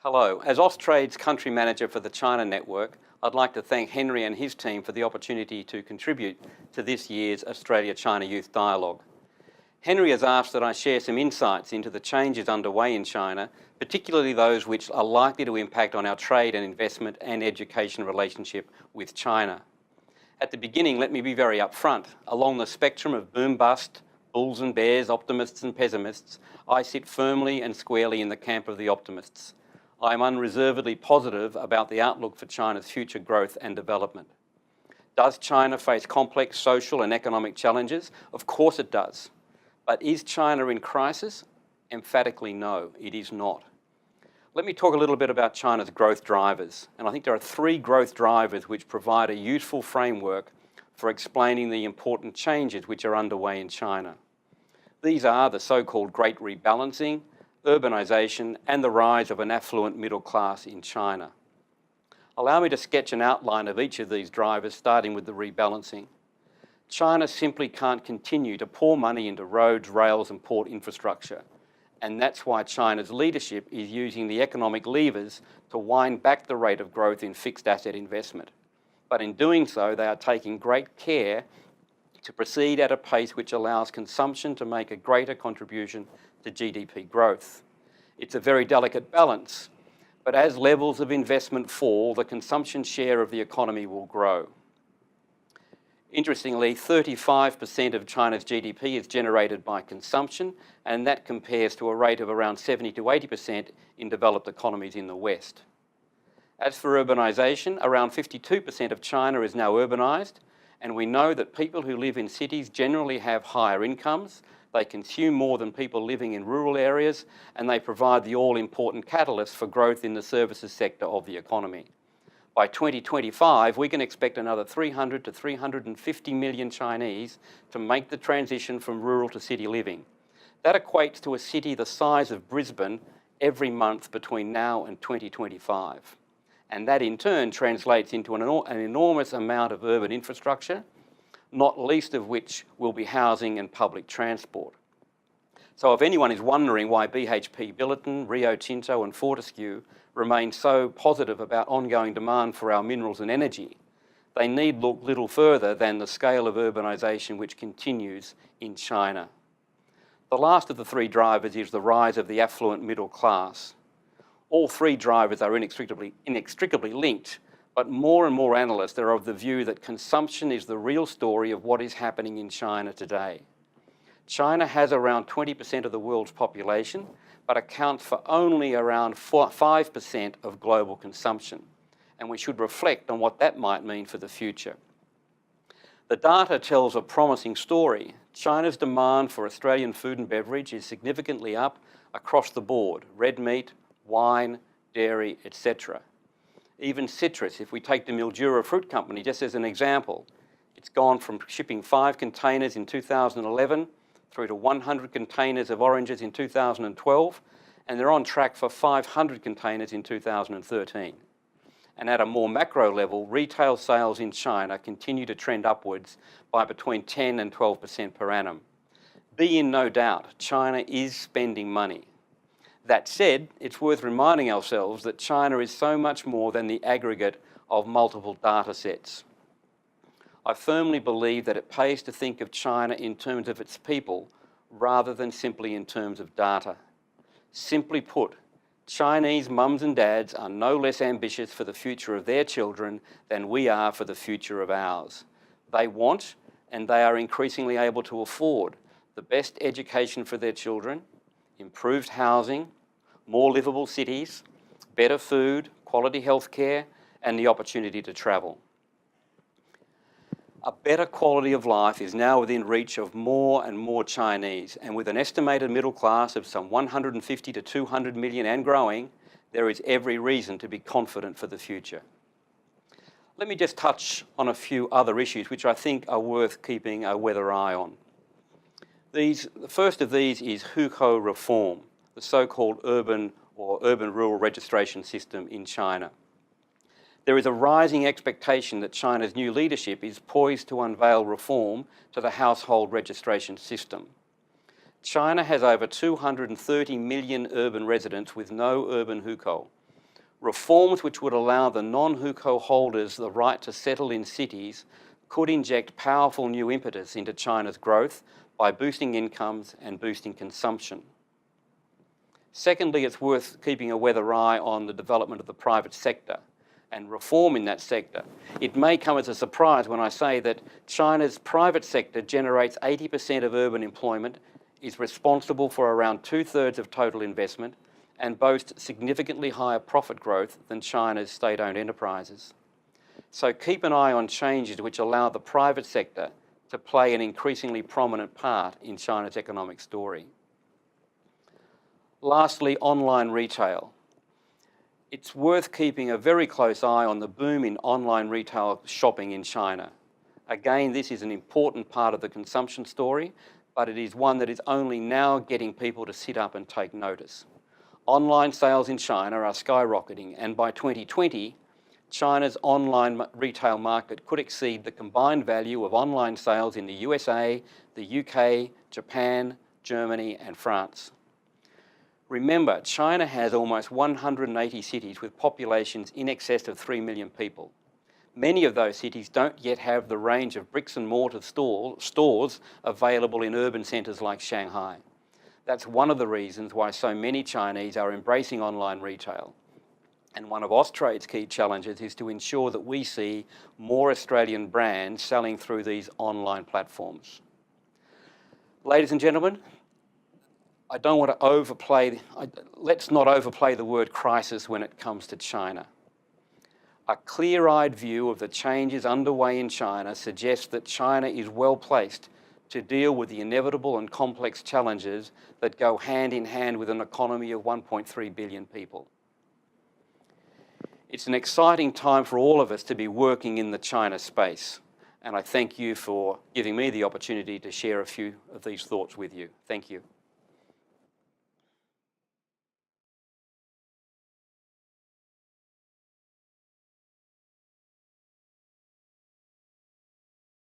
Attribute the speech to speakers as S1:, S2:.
S1: Hello. As Austrade's country manager for the China network, I'd like to thank Henry and his team for the opportunity to contribute to this year's Australia-China Youth Dialogue. Henry has asked that I share some insights into the changes underway in China, particularly those which are likely to impact on our trade and investment and education relationship with China. At the beginning, let me be very upfront. Along the spectrum of boom-bust, bulls and bears, optimists and pessimists, I sit firmly and squarely in the camp of the optimists. I am unreservedly positive about the outlook for China's future growth and development. Does China face complex social and economic challenges? Of course it does. But is China in crisis? Emphatically no, it is not. Let me talk a little bit about China's growth drivers. And I think there are three growth drivers which provide a useful framework for explaining the important changes which are underway in China. These are the so-called Great Rebalancing, urbanisation, and the rise of an affluent middle class in China. Allow me to sketch an outline of each of these drivers, starting with the rebalancing. China simply can't continue to pour money into roads, rails, and port infrastructure. And that's why China's leadership is using the economic levers to wind back the rate of growth in fixed asset investment. But in doing so, they are taking great care to proceed at a pace which allows consumption to make a greater contribution to GDP growth. It's a very delicate balance, but as levels of investment fall, the consumption share of the economy will grow. Interestingly, 35% of China's GDP is generated by consumption, and that compares to a rate of around 70 to 80% in developed economies in the West. As for urbanisation, around 52% of China is now urbanised, and we know that people who live in cities generally have higher incomes, they consume more than people living in rural areas, and they provide the all-important catalyst for growth in the services sector of the economy. By 2025, we can expect another 300 to 350 million Chinese to make the transition from rural to city living. That equates to a city the size of Brisbane every month between now and 2025. And that in turn translates into an enormous amount of urban infrastructure, not least of which will be housing and public transport. So if anyone is wondering why BHP Billiton, Rio Tinto and Fortescue remain so positive about ongoing demand for our minerals and energy, they need look little further than the scale of urbanisation which continues in China. The last of the three drivers is the rise of the affluent middle class. All three drivers are inextricably linked, but more and more analysts are of the view that consumption is the real story of what is happening in China today. China has around 20% of the world's population, but accounts for only around 5% of global consumption. And we should reflect on what that might mean for the future. The data tells a promising story. China's demand for Australian food and beverage is significantly up across the board: red meat, wine, dairy, etc. Even citrus, if we take the Mildura Fruit Company just as an example, it's gone from shipping 5 containers in 2011 through to 100 containers of oranges in 2012, and they're on track for 500 containers in 2013. And at a more macro level, retail sales in China continue to trend upwards by between 10 and 12% per annum. Be in no doubt, China is spending money. That said, it's worth reminding ourselves that China is so much more than the aggregate of multiple data sets. I firmly believe that it pays to think of China in terms of its people rather than simply in terms of data. Simply put, Chinese mums and dads are no less ambitious for the future of their children than we are for the future of ours. They want, and they are increasingly able to afford, the best education for their children, improved housing, more livable cities, better food, quality healthcare, and the opportunity to travel. A better quality of life is now within reach of more and more Chinese, and with an estimated middle class of some 150 to 200 million and growing, there is every reason to be confident for the future. Let me just touch on a few other issues which I think are worth keeping a weather eye on. The first of these is hukou reform, the so-called urban rural registration system in China. There is a rising expectation that China's new leadership is poised to unveil reform to the household registration system. China has over 230 million urban residents with no urban hukou, Reforms which would allow the non-hukou holders the right to settle in cities could inject powerful new impetus into China's growth by boosting incomes and boosting consumption. Secondly, it's worth keeping a weather eye on the development of the private sector and reform in that sector. It may come as a surprise when I say that China's private sector generates 80% of urban employment, is responsible for around 2/3 of total investment, and boasts significantly higher profit growth than China's state-owned enterprises. So keep an eye on changes which allow the private sector to play an increasingly prominent part in China's economic story. Lastly, online retail. It's worth keeping a very close eye on the boom in online retail shopping in China. Again, this is an important part of the consumption story, but it is one that is only now getting people to sit up and take notice. Online sales in China are skyrocketing, and by 2020, China's online retail market could exceed the combined value of online sales in the USA, the UK, Japan, Germany, and France. Remember, China has almost 180 cities with populations in excess of 3 million people. Many of those cities don't yet have the range of bricks and mortar stores available in urban centres like Shanghai. That's one of the reasons why so many Chinese are embracing online retail. And one of Austrade's key challenges is to ensure that we see more Australian brands selling through these online platforms. Ladies and gentlemen, I don't want to let's not overplay the word crisis when it comes to China. A clear-eyed view of the changes underway in China suggests that China is well placed to deal with the inevitable and complex challenges that go hand in hand with an economy of 1.3 billion people. It's an exciting time for all of us to be working in the China space, and I thank you for giving me the opportunity to share a few of these thoughts with you. Thank you.